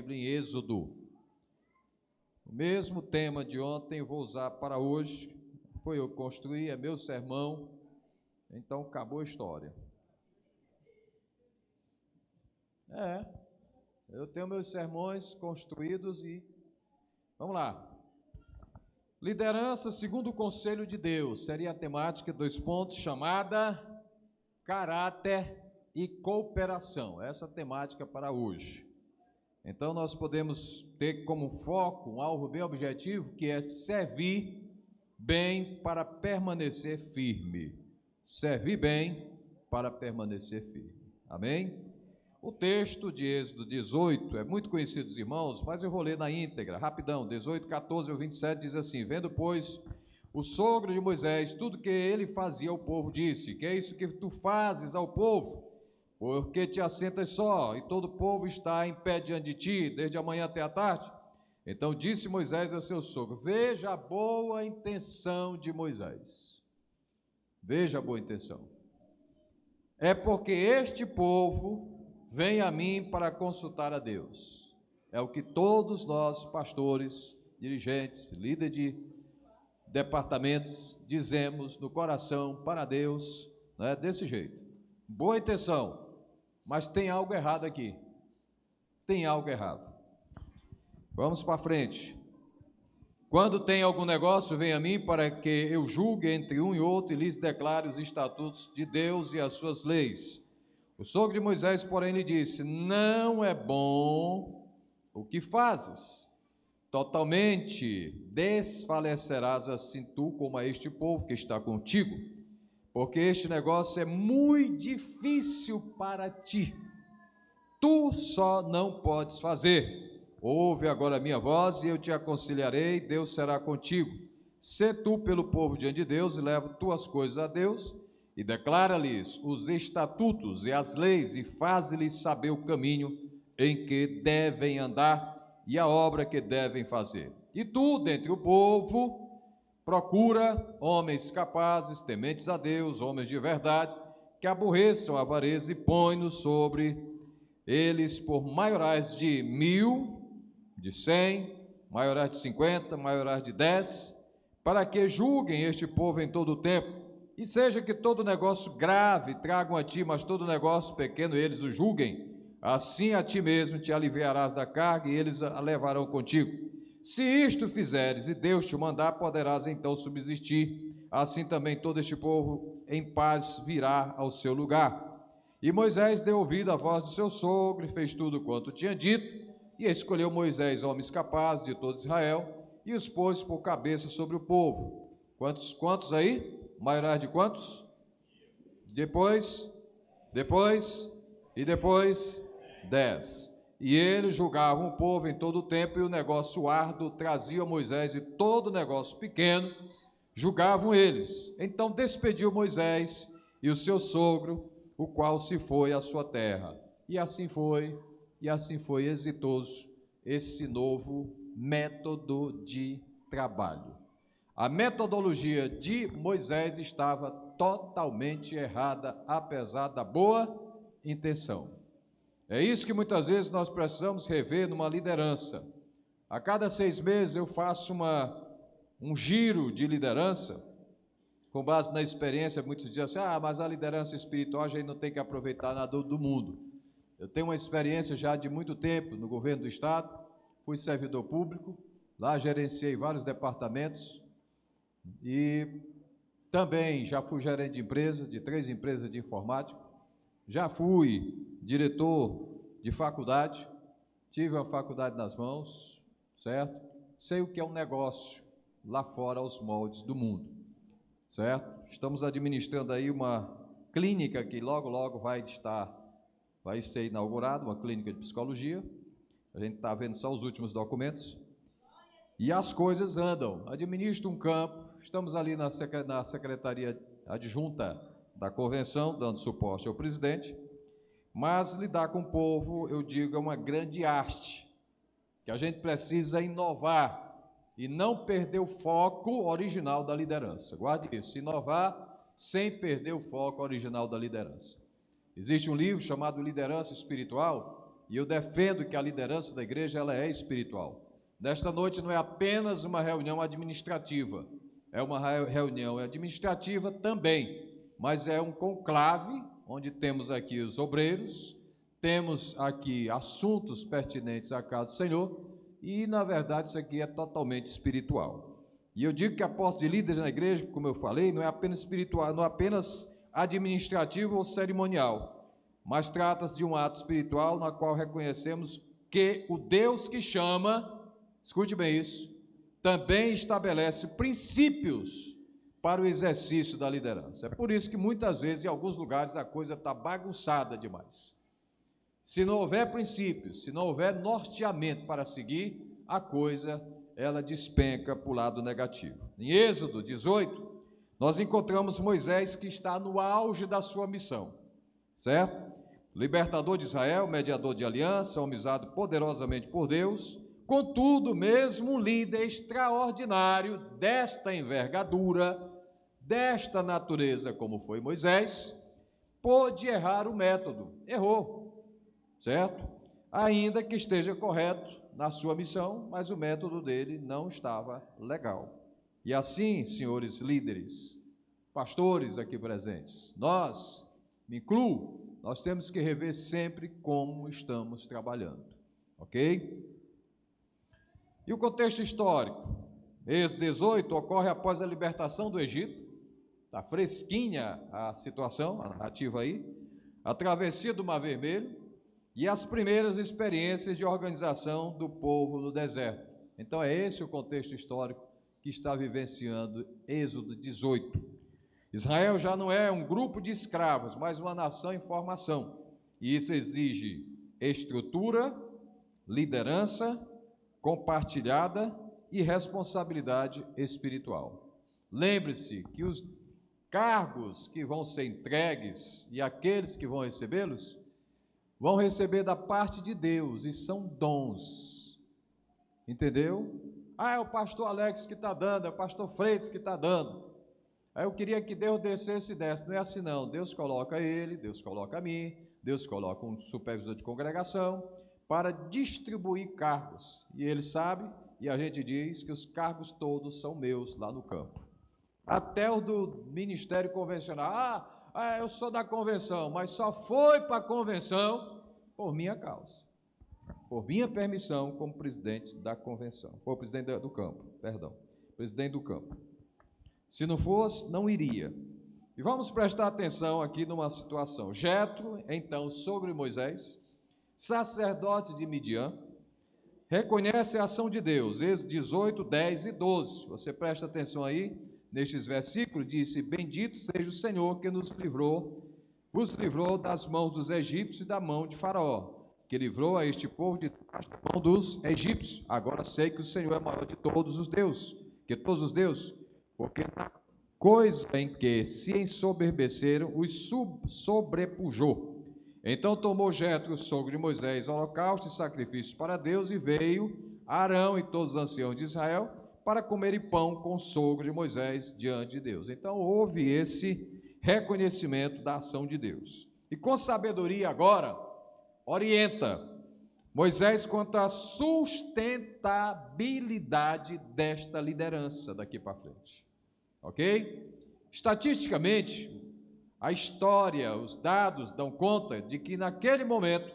Bíblia em Êxodo. O mesmo tema de ontem eu vou usar para hoje. Foi eu que construí, é meu sermão, então acabou a história. Eu tenho meus sermões construídos e... Vamos lá. Liderança segundo o conselho de Deus, seria a temática, 2 pontos, chamada caráter e cooperação. Essa é a temática para hoje. Então nós podemos ter como foco um alvo bem objetivo, que é servir bem para permanecer firme. Servir bem para permanecer firme. Amém? O texto de Êxodo 18 é muito conhecido dos irmãos, mas eu vou ler na íntegra, rapidão. 18, 14 ao 27 diz assim: Vendo, pois, o sogro de Moisés tudo que ele fazia ao povo, disse: Que é isso que tu fazes ao povo? Porque te assentas só, e todo o povo está em pé diante de ti, desde a manhã até a tarde? Então disse Moisés a seu sogro: Veja a boa intenção de Moisés. Veja a boa intenção. É porque este povo vem a mim para consultar a Deus. É o que todos nós, pastores, dirigentes, líderes de departamentos, dizemos no coração para Deus, né? Desse jeito. Boa intenção, mas tem algo errado aqui. Tem algo errado. Vamos para frente. Quando tem algum negócio, vem a mim para que eu julgue entre um e outro e lhes declare os estatutos de Deus e as suas leis. O sogro de Moisés, porém, lhe disse: Não é bom o que fazes. Totalmente desfalecerás assim tu como a este povo que está contigo, porque este negócio é muito difícil para ti. Tu só não podes fazer. Ouve agora a minha voz e eu te aconselharei, Deus será contigo. Sê tu pelo povo diante de Deus e leva tuas coisas a Deus e declara-lhes os estatutos e as leis e faz-lhes saber o caminho em que devem andar e a obra que devem fazer. E tu, dentre o povo, procura homens capazes, tementes a Deus, homens de verdade, que aborreçam a avareza e põe-nos sobre eles por maiorais de 1.000, de 100, maiorais de 50, maiorais de 10, para que julguem este povo em todo o tempo, e seja que todo negócio grave tragam a ti, mas todo negócio pequeno eles o julguem, assim a ti mesmo te aliviarás da carga e eles a levarão contigo. Se isto fizeres e Deus te mandar, poderás então subsistir, assim também todo este povo em paz virá ao seu lugar. E Moisés deu ouvido à voz do seu sogro e fez tudo quanto tinha dito, e escolheu Moisés homens capazes de todo Israel e os pôs por cabeça sobre o povo. Quantos aí? Maiorais de quantos? Depois, 10. E eles julgavam o povo em todo o tempo, e o negócio árduo trazia Moisés, e todo negócio pequeno julgavam eles. Então despediu Moisés e o seu sogro, o qual se foi à sua terra. E assim foi exitoso esse novo método de trabalho. A metodologia de Moisés estava totalmente errada, apesar da boa intenção. É isso que muitas vezes nós precisamos rever numa liderança. A cada 6 meses eu faço um giro de liderança, com base na experiência. Muitos dizem assim: mas a liderança espiritual a gente não tem que aproveitar nada do mundo. Eu tenho uma experiência já de muito tempo no governo do estado, fui servidor público, lá gerenciei vários departamentos e também já fui gerente de empresa, de 3 empresas de informática, já fui diretor de faculdade, tive uma faculdade nas mãos, certo? Sei o que é um negócio lá fora aos moldes do mundo, certo? Estamos administrando aí uma clínica que logo vai ser inaugurada, uma clínica de psicologia. A gente está vendo só os últimos documentos. E as coisas andam. Administro um campo, estamos ali na secretaria adjunta da convenção, dando suporte ao presidente. Mas lidar com o povo, eu digo, é uma grande arte, que a gente precisa inovar e não perder o foco original da liderança. Guarde isso, inovar sem perder o foco original da liderança. Existe um livro chamado Liderança Espiritual, e eu defendo que a liderança da igreja ela é espiritual. Nesta noite não é apenas uma reunião administrativa, é uma reunião administrativa também, mas é um conclave, onde temos aqui os obreiros, temos aqui assuntos pertinentes à casa do Senhor, e na verdade isso aqui é totalmente espiritual. E eu digo que a posse de líderes na igreja, como eu falei, não é apenas espiritual, não é apenas administrativo ou cerimonial, mas trata-se de um ato espiritual na qual reconhecemos que o Deus que chama, escute bem isso, também estabelece princípios para o exercício da liderança. É por isso que muitas vezes, em alguns lugares, a coisa está bagunçada demais. Se não houver princípios, se não houver norteamento para seguir, a coisa, ela despenca para o lado negativo. Em Êxodo 18, nós encontramos Moisés que está no auge da sua missão, certo? Libertador de Israel, mediador de aliança, homem usado poderosamente por Deus. Contudo, mesmo um líder extraordinário desta envergadura, desta natureza como foi Moisés, pôde errar o método, errou, certo? Ainda que esteja correto na sua missão, mas o método dele não estava legal. E assim, senhores líderes, pastores aqui presentes, nós, me incluo, nós temos que rever sempre como estamos trabalhando, ok? E o contexto histórico? Êxodo 18 ocorre após a libertação do Egito, está fresquinha a situação, a narrativa aí, a travessia do Mar Vermelho e as primeiras experiências de organização do povo no deserto. Então é esse o contexto histórico que está vivenciando Êxodo 18. Israel já não é um grupo de escravos, mas uma nação em formação, e isso exige estrutura, liderança compartilhada e responsabilidade espiritual. Lembre-se que os cargos que vão ser entregues e aqueles que vão recebê-los, vão receber da parte de Deus, e são dons, entendeu? É o pastor Alex que está dando, é o pastor Freitas que está dando. Aí eu queria que Deus descesse e desse, não é assim não, Deus coloca ele, Deus coloca a mim, Deus coloca um supervisor de congregação, para distribuir cargos, e ele sabe, e a gente diz que os cargos todos são meus lá no campo, até o do ministério convencional. Eu sou da convenção, mas só foi para a convenção por minha causa, por minha permissão como presidente da convenção, ou presidente do campo, perdão, presidente do campo. Se não fosse, não iria. E vamos prestar atenção aqui numa situação. Jetro, então, sobre Moisés, sacerdote de Midian, reconhece a ação de Deus. Êxodo 18, 10 e 12. Você presta atenção aí, nestes versículos, disse: bendito seja o Senhor que vos livrou das mãos dos egípcios e da mão de Faraó, que livrou a este povo da mão dos egípcios. Agora sei que o Senhor é maior de todos os deuses, que todos os deuses, porque na coisa em que se ensoberbeceram, os sobrepujou. Então tomou Jetro, o sogro de Moisés, holocausto e sacrifícios para Deus, e veio Arão e todos os anciãos de Israel para comerem pão com o sogro de Moisés diante de Deus. Então houve esse reconhecimento da ação de Deus. E com sabedoria agora, orienta Moisés quanto à sustentabilidade desta liderança daqui para frente. Ok? Estatisticamente, a história, os dados dão conta de que naquele momento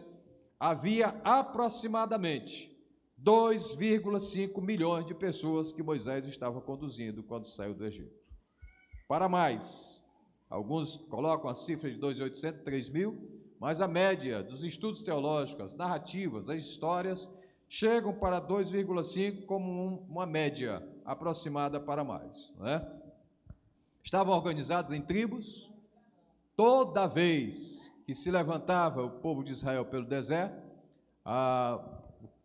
havia aproximadamente 2,5 milhões de pessoas que Moisés estava conduzindo quando saiu do Egito. Para mais, alguns colocam a cifra de 2.800, 3.000, mas a média dos estudos teológicos, as narrativas, as histórias, chegam para 2,5 como uma média aproximada para mais, não é? Estavam organizados em tribos. Toda vez que se levantava o povo de Israel pelo deserto,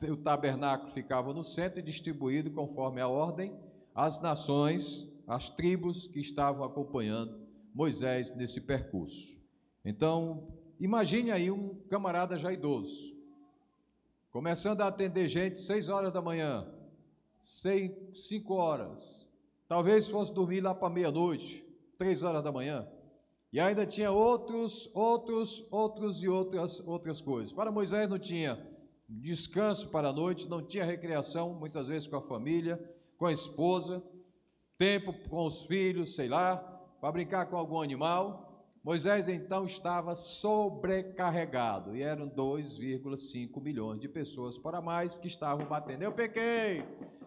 o tabernáculo ficava no centro e distribuído conforme a ordem as nações, as tribos que estavam acompanhando Moisés nesse percurso. Então, imagine aí um camarada já idoso, começando a atender gente 6 horas da manhã, 5 horas, talvez fosse dormir lá para meia-noite, 3 horas da manhã. E ainda tinha outras coisas. Para Moisés não tinha descanso para a noite, não tinha recreação, muitas vezes com a família, com a esposa, tempo com os filhos, sei lá, para brincar com algum animal. Moisés então estava sobrecarregado, e eram 2,5 milhões de pessoas para mais que estavam batendo. Eu pequei,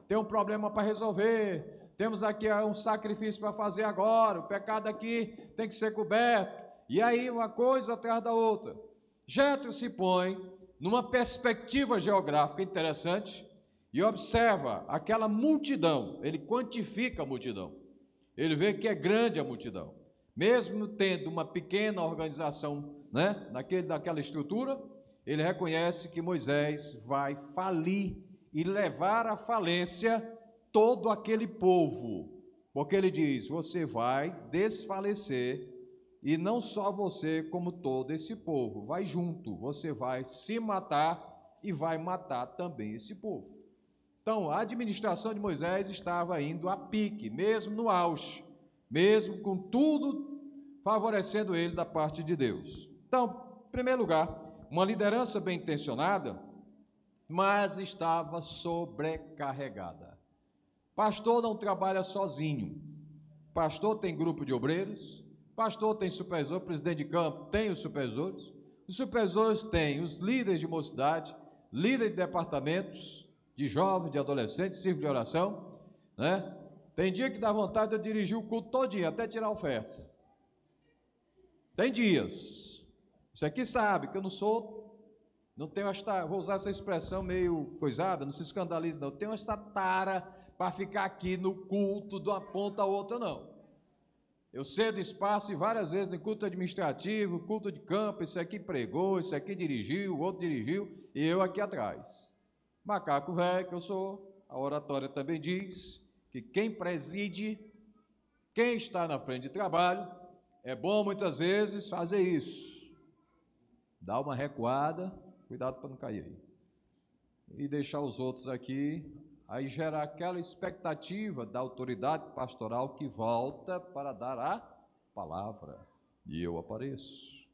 tem um problema para resolver, temos aqui um sacrifício para fazer agora, o pecado aqui tem que ser coberto. E aí uma coisa atrás da outra. Jetro se põe numa perspectiva geográfica interessante e observa aquela multidão, ele quantifica a multidão, ele vê que é grande a multidão. Mesmo tendo uma pequena organização, né, naquela estrutura, ele reconhece que Moisés vai falir e levar à falência todo aquele povo, porque ele diz: você vai desfalecer, e não só você, como todo esse povo, vai junto, você vai se matar e vai matar também esse povo. Então, a administração de Moisés estava indo a pique, mesmo no auge, mesmo com tudo favorecendo ele da parte de Deus. Então, em primeiro lugar, uma liderança bem intencionada, mas estava sobrecarregada. Pastor não trabalha sozinho. Pastor tem grupo de obreiros, pastor tem supervisor, presidente de campo tem os supervisores têm os líderes de mocidade, líderes de departamentos, de jovens, de adolescentes, círculo de oração, né? Tem dia que dá vontade de eu dirigir o culto todinho, até tirar a oferta. Tem dias. Isso aqui sabe que eu não tenho esta, vou usar essa expressão meio coisada, não se escandalize não, eu tenho essa tara para ficar aqui no culto de uma ponta a outra, não. Eu cedo espaço e várias vezes no culto administrativo, culto de campo, esse aqui pregou, esse aqui dirigiu, o outro dirigiu, e eu aqui atrás. Macaco velho que eu sou, a oratória também diz que quem preside, quem está na frente de trabalho, é bom muitas vezes fazer isso. Dar uma recuada, cuidado para não cair aí. E deixar os outros aqui, aí gerar aquela expectativa da autoridade pastoral que volta para dar a palavra. E eu apareço.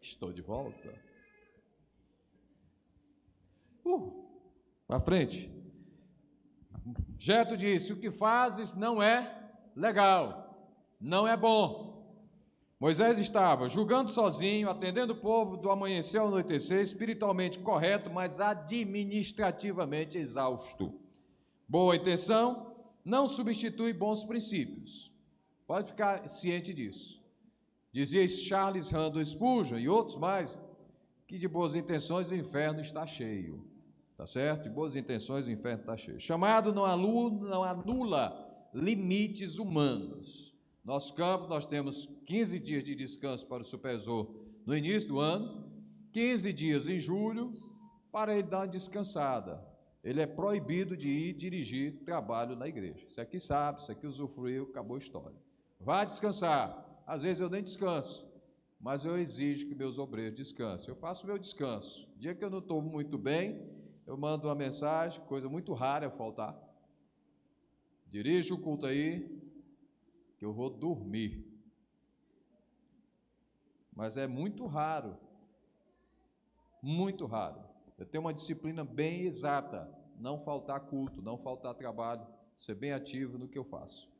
Estou de volta. Para frente. Jetro disse: o que fazes não é legal, não é bom. Moisés estava julgando sozinho, atendendo o povo do amanhecer ao anoitecer, espiritualmente correto, mas administrativamente exausto. Boa intenção não substitui bons princípios. Pode ficar ciente disso. Dizia Charles Randall Spurgeon e outros mais, que de boas intenções o inferno está cheio. Tá certo? De boas intenções o inferno está cheio. Chamado não anula limites humanos. Nosso campo, nós temos 15 dias de descanso para o supervisor no início do ano, 15 dias em julho, para ele dar uma descansada. Ele é proibido de ir dirigir trabalho na igreja. Isso aqui sabe, isso aqui usufruiu, acabou a história. Vá descansar. Às vezes eu nem descanso, mas eu exijo que meus obreiros descansem. Eu faço o meu descanso. Dia que eu não estou muito bem, eu mando uma mensagem, coisa muito rara eu faltar. Dirijo o culto aí, que eu vou dormir. Mas é muito raro. Muito raro. Eu tenho uma disciplina bem exata. Não faltar culto, não faltar trabalho, ser bem ativo no que eu faço.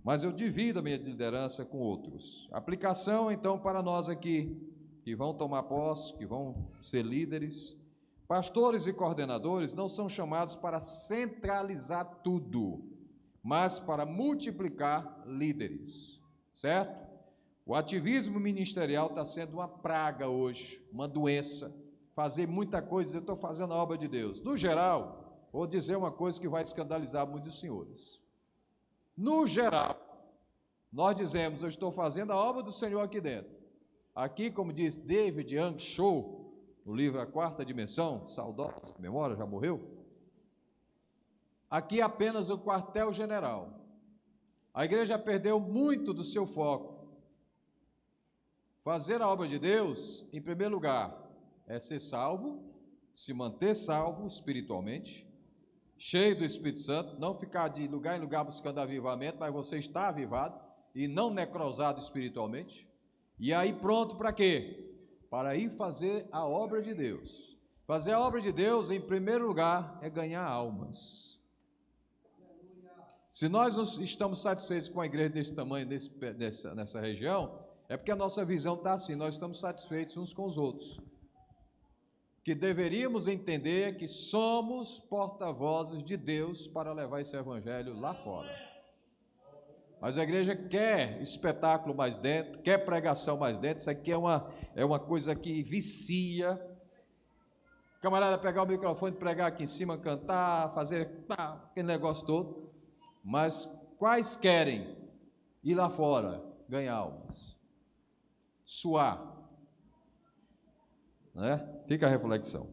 Mas eu divido a minha liderança com outros. Aplicação, então, para nós aqui, que vão tomar posse, que vão ser líderes. Pastores e coordenadores não são chamados para centralizar tudo, mas para multiplicar líderes, certo? O ativismo ministerial está sendo uma praga hoje, uma doença. Fazer muita coisa, eu estou fazendo a obra de Deus. No geral, vou dizer uma coisa que vai escandalizar muitos senhores. No geral, nós dizemos: eu estou fazendo a obra do Senhor aqui dentro. Aqui, como diz David Young Cho, no livro A Quarta Dimensão, saudosa memória, já morreu. Aqui é apenas o quartel-general. A igreja perdeu muito do seu foco. Fazer a obra de Deus, em primeiro lugar, é ser salvo, se manter salvo espiritualmente, cheio do Espírito Santo, não ficar de lugar em lugar buscando avivamento, mas você está avivado, e não necrosado espiritualmente. E aí pronto para quê? Para ir fazer a obra de Deus. Fazer a obra de Deus, em primeiro lugar, é ganhar almas. Se nós não estamos satisfeitos com a igreja desse tamanho, nessa região, é porque a nossa visão está assim, nós estamos satisfeitos uns com os outros. Que deveríamos entender que somos porta-vozes de Deus para levar esse evangelho lá fora. Mas a igreja quer espetáculo mais dentro, quer pregação mais dentro, isso aqui é uma coisa que vicia. O camarada pegar o microfone, pregar aqui em cima, cantar, fazer aquele negócio todo. Mas quais querem ir lá fora, ganhar almas? Suar. Né? Fica a reflexão.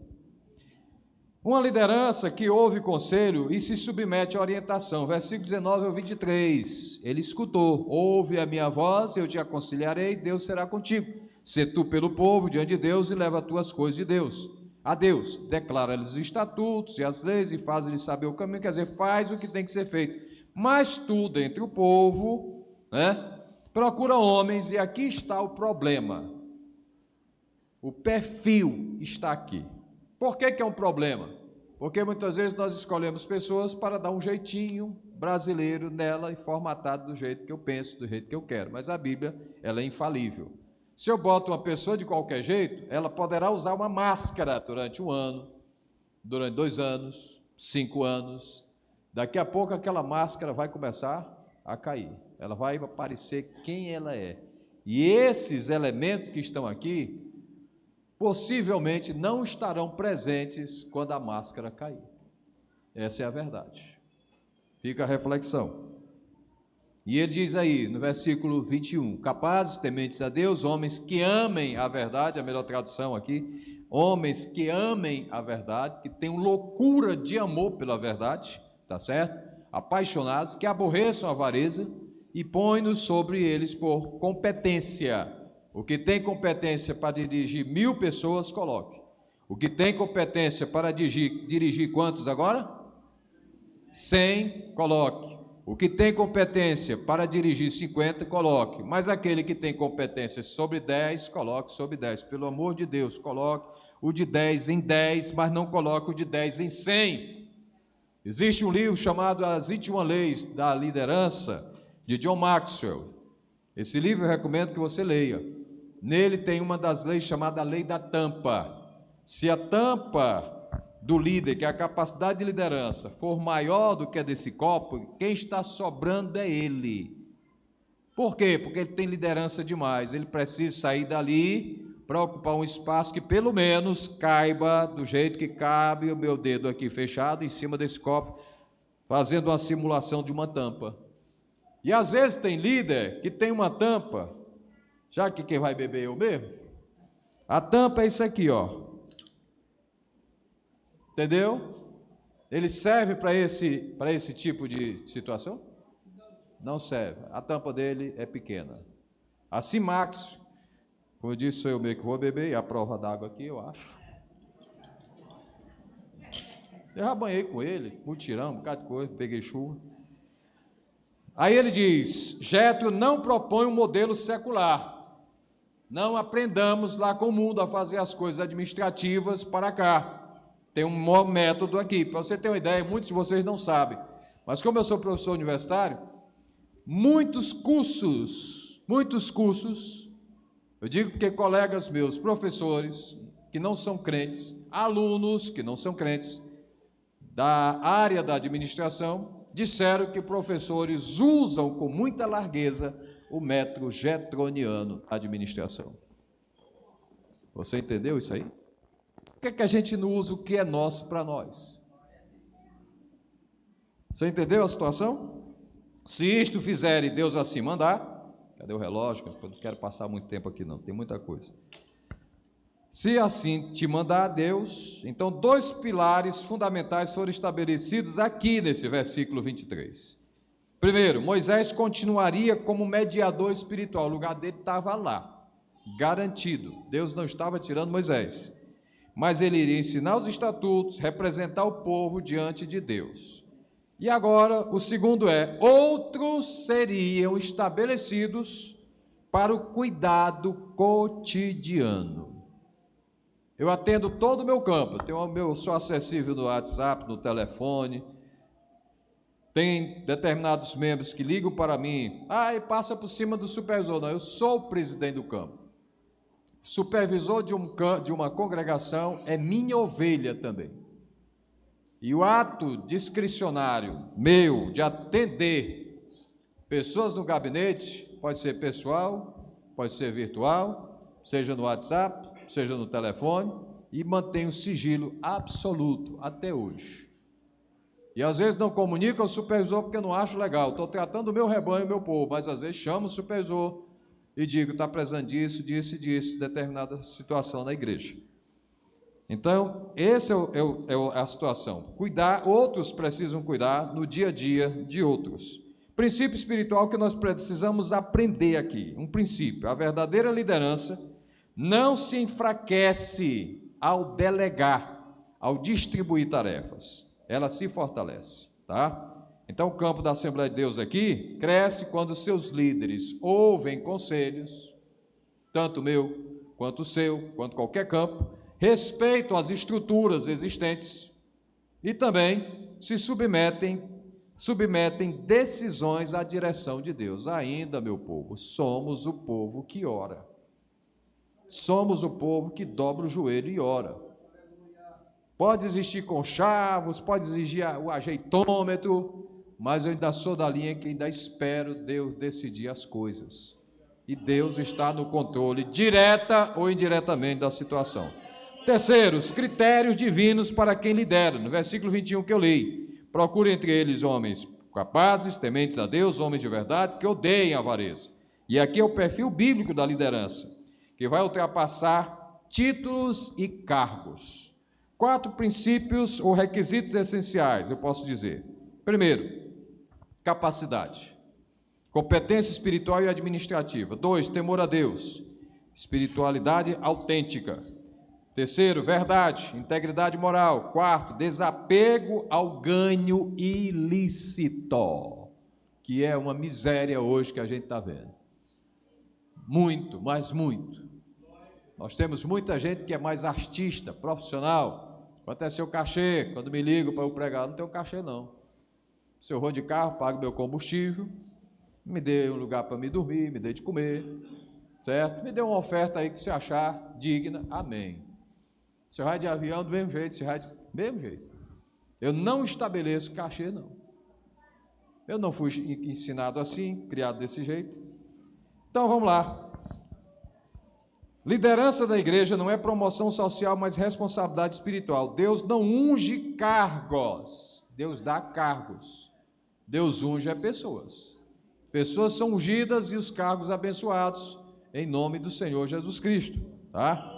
Uma liderança que ouve conselho e se submete à orientação. Versículo 19 ao 23. Ele escutou: ouve a minha voz, eu te aconselharei, Deus será contigo. Sê tu pelo povo diante de Deus e leva as tuas coisas de Deus. A Deus, declara-lhes os estatutos e as leis e faz-lhes saber o caminho, quer dizer, faz o que tem que ser feito. Mas tu, dentre o povo, né, procura homens, e aqui está o problema. O perfil está aqui. Por que é um problema? Porque muitas vezes nós escolhemos pessoas para dar um jeitinho brasileiro nela e formatado do jeito que eu penso, do jeito que eu quero. Mas a Bíblia, ela é infalível. Se eu boto uma pessoa de qualquer jeito, ela poderá usar uma máscara durante 1 ano, durante 2 anos, 5 anos. Daqui a pouco aquela máscara vai começar a cair. Ela vai aparecer quem ela é. E esses elementos que estão aqui, possivelmente não estarão presentes quando a máscara cair. Essa é a verdade. Fica a reflexão. E ele diz aí, no versículo 21, capazes, tementes a Deus, homens que amem a verdade, a melhor tradução aqui, homens que amem a verdade, que tenham loucura de amor pela verdade, tá certo? Apaixonados, que aborreçam a avareza e põe-nos sobre eles por competência. O que tem competência para dirigir 1000 pessoas, coloque. O que tem competência para dirigir quantos agora? 100, coloque. O que tem competência para dirigir 50, coloque. Mas aquele que tem competência sobre 10, coloque sobre 10. Pelo amor de Deus, coloque o de 10 em 10, mas não coloque o de 10 em 100. Existe um livro chamado As 21 Leis da Liderança, de John Maxwell. Esse livro eu recomendo que você leia. Nele tem uma das leis chamada Lei da Tampa. Se a tampa do líder, que é a capacidade de liderança, for maior do que a desse copo, quem está sobrando é ele. Por quê? Porque ele tem liderança demais. Ele precisa sair dali para ocupar um espaço que pelo menos caiba do jeito que cabe o meu dedo aqui fechado em cima desse copo, fazendo uma simulação de uma tampa. E às vezes tem líder que tem uma tampa, já que quem vai beber é eu mesmo, a tampa é isso aqui, ó. Entendeu? Ele serve para esse tipo de situação? Não serve. A tampa dele é pequena. Assim, Max, como eu disse, sou eu mesmo que vou beber, e a prova d'água aqui, eu acho. Eu já banhei com ele, mutirão, um bocado de coisa, peguei chuva. Aí ele diz, Jétro não propõe um modelo secular. Não aprendamos lá com o mundo a fazer as coisas administrativas para cá. Tem um método aqui. Para você ter uma ideia, muitos de vocês não sabem. Mas como eu sou professor universitário, muitos cursos, eu digo porque colegas meus, professores, que não são crentes, alunos que não são crentes, da área da administração, disseram que professores usam com muita largueza o método jetroniano da administração. Você entendeu isso aí? Por que a gente não usa o que é nosso para nós? Você entendeu a situação? Se isto fizer e Deus assim mandar, cadê o relógio? Eu não quero passar muito tempo aqui não, tem muita coisa. Se assim te mandar Deus, então 2 pilares fundamentais foram estabelecidos aqui nesse versículo 23. Primeiro, Moisés continuaria como mediador espiritual, o lugar dele estava lá, garantido. Deus não estava tirando Moisés, mas ele iria ensinar os estatutos, representar o povo diante de Deus. E agora, o segundo é: outros seriam estabelecidos para o cuidado cotidiano. Eu atendo todo o meu campo, eu sou acessível no WhatsApp, no telefone. Tem determinados membros que ligam para mim, e passa por cima do supervisor. Não, eu sou o presidente do campo. Supervisor de uma congregação é minha ovelha também. E o ato discricionário meu de atender pessoas no gabinete, pode ser pessoal, pode ser virtual, seja no WhatsApp, seja no telefone, e mantenho sigilo absoluto até hoje. E às vezes não comunico ao supervisor porque eu não acho legal. Estou tratando o meu rebanho, o meu povo, mas às vezes chamo o supervisor e digo: está precisando disso, disso e disso, determinada situação na igreja. Então, essa é a situação. Cuidar, outros precisam cuidar no dia a dia de outros. Princípio espiritual que nós precisamos aprender aqui. Um princípio: a verdadeira liderança não se enfraquece ao delegar, ao distribuir tarefas. Ela se fortalece, tá? Então, o campo da Assembleia de Deus aqui cresce quando seus líderes ouvem conselhos, tanto o meu, quanto o seu, quanto qualquer campo, respeitam as estruturas existentes e também se submetem decisões à direção de Deus. Ainda, meu povo, somos o povo que ora. Somos o povo que dobra o joelho e ora. Pode existir conchavos, pode exigir o ajeitômetro, mas eu ainda sou da linha que ainda espero Deus decidir as coisas. E Deus está no controle, direta ou indiretamente, da situação. Terceiro, os critérios divinos para quem lidera. No versículo 21 que eu li: procure entre eles homens capazes, tementes a Deus, homens de verdade, que odeiem a avareza. E aqui é o perfil bíblico da liderança, que vai ultrapassar títulos e cargos. 4 princípios ou requisitos essenciais, eu posso dizer. Primeiro, capacidade, competência espiritual e administrativa. 2, temor a Deus, espiritualidade autêntica. Terceiro, verdade, integridade moral. 4, desapego ao ganho ilícito, que é uma miséria hoje que a gente está vendo. Muito, mas muito. Nós temos muita gente que é mais artista, profissional. Quanto é seu cachê? Quando me ligo para eu pregar, não tenho cachê não. Se eu vou de carro, pago meu combustível, me dê um lugar para me dormir, me dê de comer, certo? Me dê uma oferta aí que você achar digna, amém. Se vai de avião, do mesmo jeito, se vai do mesmo jeito. Eu não estabeleço cachê, não. Eu não fui ensinado assim, criado desse jeito. Então, vamos lá. Liderança da igreja não é promoção social, mas responsabilidade espiritual. Deus não unge cargos, Deus dá cargos. Deus unge pessoas. Pessoas são ungidas e os cargos abençoados em nome do Senhor Jesus Cristo, tá?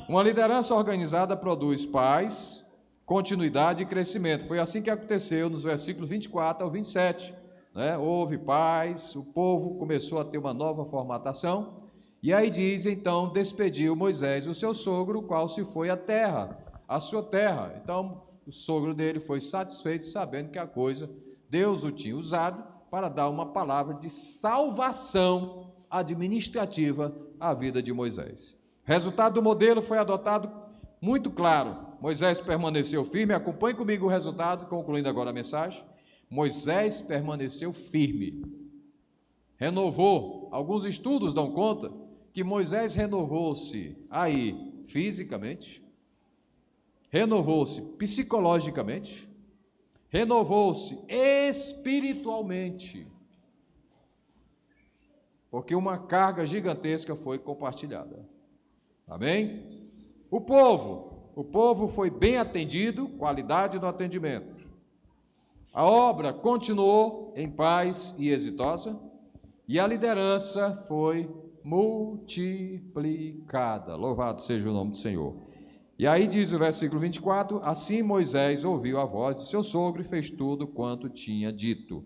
Uma liderança organizada produz paz, continuidade e crescimento. Foi assim que aconteceu nos versículos 24 ao 27, né? Houve paz, o povo começou a ter uma nova formatação. E aí diz, então, despediu Moisés o seu sogro, o qual se foi à terra, a sua terra. Então, o sogro dele foi satisfeito, sabendo que a coisa, Deus o tinha usado para dar uma palavra de salvação administrativa à vida de Moisés. Resultado do modelo foi adotado muito claro. Moisés permaneceu firme. Acompanhe comigo o resultado, concluindo agora a mensagem. Moisés permaneceu firme. Renovou. Alguns estudos dão conta que Moisés renovou-se aí fisicamente, renovou-se psicologicamente, renovou-se espiritualmente, porque uma carga gigantesca foi compartilhada. Amém? O povo foi bem atendido, qualidade no atendimento. A obra continuou em paz e exitosa, e a liderança foi multiplicada. Louvado seja o nome do Senhor. E aí diz o versículo 24: assim Moisés ouviu a voz do seu sogro e fez tudo quanto tinha dito.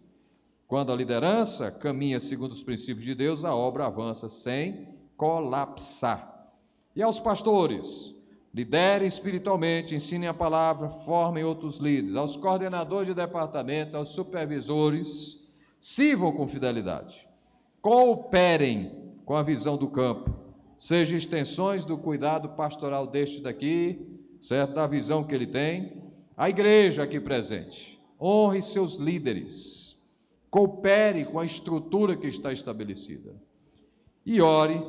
Quando a liderança caminha segundo os princípios de Deus, a obra avança sem colapsar. E aos pastores, Lidere espiritualmente, ensinem a palavra, formem outros líderes. Aos coordenadores de departamento, aos supervisores, sirvam com fidelidade. Cooperem com a visão do campo. Sejam extensões do cuidado pastoral deste daqui, certo? Da visão que ele tem. A igreja aqui presente. Honre seus líderes. Coopere com a estrutura que está estabelecida. E ore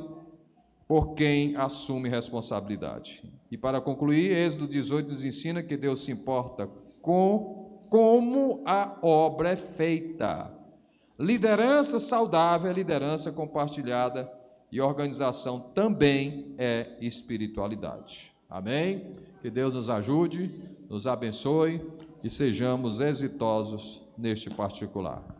por quem assume responsabilidade. E para concluir, Êxodo 18 nos ensina que Deus se importa com como a obra é feita. Liderança saudável é liderança compartilhada e organização também é espiritualidade. Amém? Que Deus nos ajude, nos abençoe e sejamos exitosos neste particular.